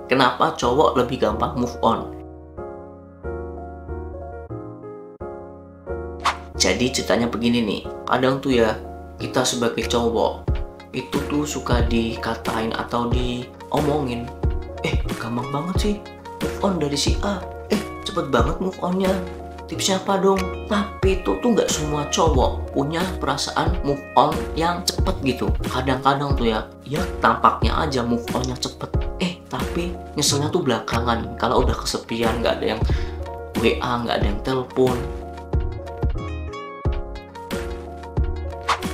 kenapa cowok lebih gampang move on. Jadi ceritanya begini nih, kadang tuh ya kita sebagai cowok itu tuh suka dikatain atau diomongin, gampang banget sih move on dari si A, cepet banget move onnya, tipsnya apa dong? Tapi itu tuh nggak semua cowok punya perasaan move on yang cepet gitu. Kadang-kadang tuh ya tampaknya aja move onnya cepet, tapi nyeselnya tuh belakangan, kalau udah kesepian, nggak ada yang WA, nggak ada yang telepon.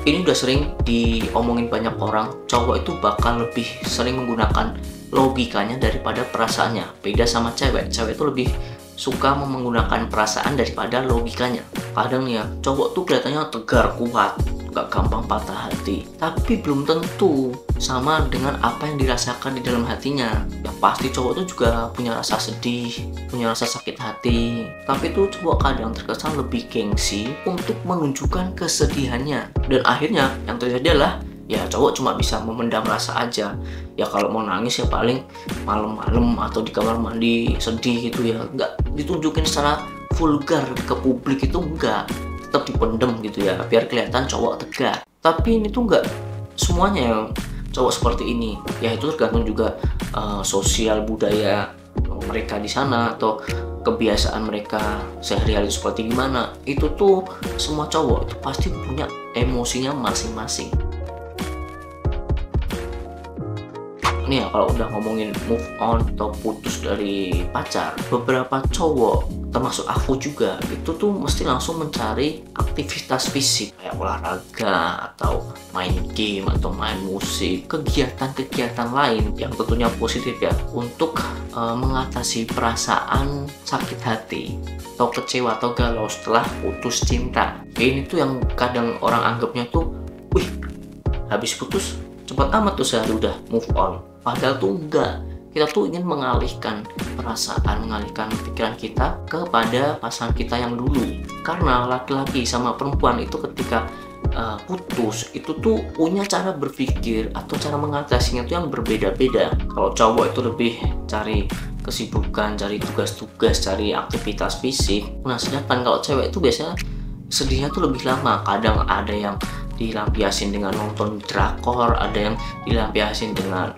Ini udah sering diomongin banyak orang, cowok itu bakal lebih sering menggunakan logikanya daripada perasaannya. Beda sama cewek, cewek itu lebih suka menggunakan perasaan daripada logikanya. Kadang ya, cowok tuh kelihatannya tegar, kuat, gak gampang patah hati. Tapi belum tentu sama dengan apa yang dirasakan di dalam hatinya. Ya pasti cowok tuh juga punya rasa sedih, punya rasa sakit hati. Tapi tuh cowok kadang terkesan lebih gengsi untuk menunjukkan kesedihannya. Dan akhirnya yang terjadi adalah ya cowok cuma bisa memendam rasa aja. Ya kalau mau nangis ya paling malam-malam atau di kamar mandi sedih gitu ya. Nggak ditunjukin secara vulgar ke publik, itu enggak, tetap dipendem gitu ya biar kelihatan cowok tegar. Tapi ini tuh enggak semuanya yang cowok seperti ini. Ya itu tergantung juga sosial budaya mereka di sana atau kebiasaan mereka sehari-hari seperti gimana. Itu tuh semua cowok itu pasti punya emosinya masing-masing. Nih ya, kalau udah ngomongin move on atau putus dari pacar, beberapa cowok termasuk aku juga itu tuh mesti langsung mencari aktivitas fisik kayak olahraga atau main game atau main musik, kegiatan-kegiatan lain yang tentunya positif ya, untuk mengatasi perasaan sakit hati atau kecewa atau galau setelah putus cinta. Ini tuh yang kadang orang anggapnya tuh, wih, habis putus cepat amat tuh sehari udah move on. Padahal tuh enggak, kita tuh ingin mengalihkan perasaan, mengalihkan pikiran kita kepada pasangan kita yang dulu. Karena laki-laki sama perempuan itu ketika putus itu tuh punya cara berpikir atau cara mengatasinya tuh yang berbeda-beda. Kalau cowok itu lebih cari kesibukan, cari tugas-tugas, cari aktivitas fisik. Nah sedangkan kalau cewek itu biasanya sedihnya tuh lebih lama. Kadang ada yang dilampiasin dengan nonton drakor, ada yang dilampiasin dengan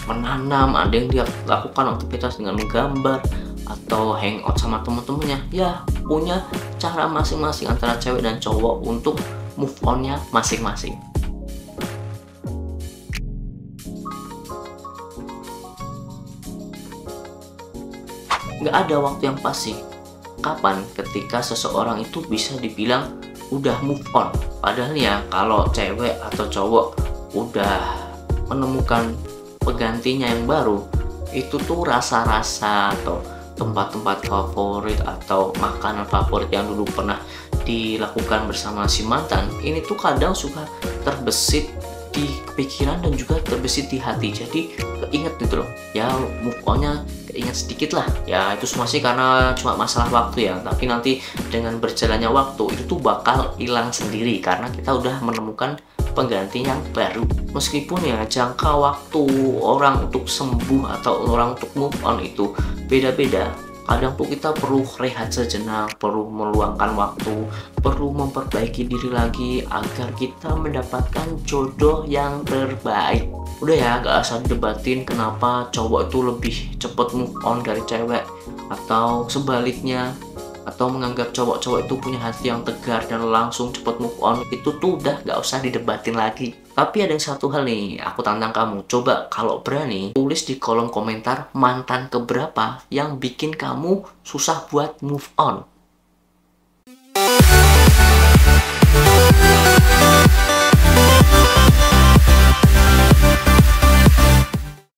menanam, ada yang dia lakukan aktivitas dengan menggambar atau hangout sama teman-temannya. Ya punya cara masing-masing antara cewek dan cowok untuk move onnya masing-masing. Nggak ada waktu yang pasti kapan ketika seseorang itu bisa dibilang udah move on. Padahal ya kalau cewek atau cowok udah menemukan penggantinya yang baru, itu tuh rasa-rasa atau tempat-tempat favorit atau makanan favorit yang dulu pernah dilakukan bersama si mantan, ini tuh kadang suka terbesit di pikiran dan juga terbesit di hati. Jadi keinget gitu loh ya, move onnya keinget sedikit lah ya. Itu semua sih karena cuma masalah waktu ya, tapi nanti dengan berjalannya waktu itu tuh bakal hilang sendiri karena kita udah menemukan pengganti yang baru. Meskipun ya jangka waktu orang untuk sembuh atau orang untuk move on itu beda-beda, kadang tuh kita perlu rehat sejenak, perlu meluangkan waktu, perlu memperbaiki diri lagi agar kita mendapatkan jodoh yang terbaik. Udah ya, gak usah debatin kenapa cowok itu lebih cepet move on dari cewek atau sebaliknya, atau menganggap cowok-cowok itu punya hati yang tegar dan langsung cepet move on. Itu tuh udah gak usah didebatin lagi. Tapi ada satu hal nih, aku tantang kamu. Coba kalau berani, tulis di kolom komentar mantan keberapa yang bikin kamu susah buat move on.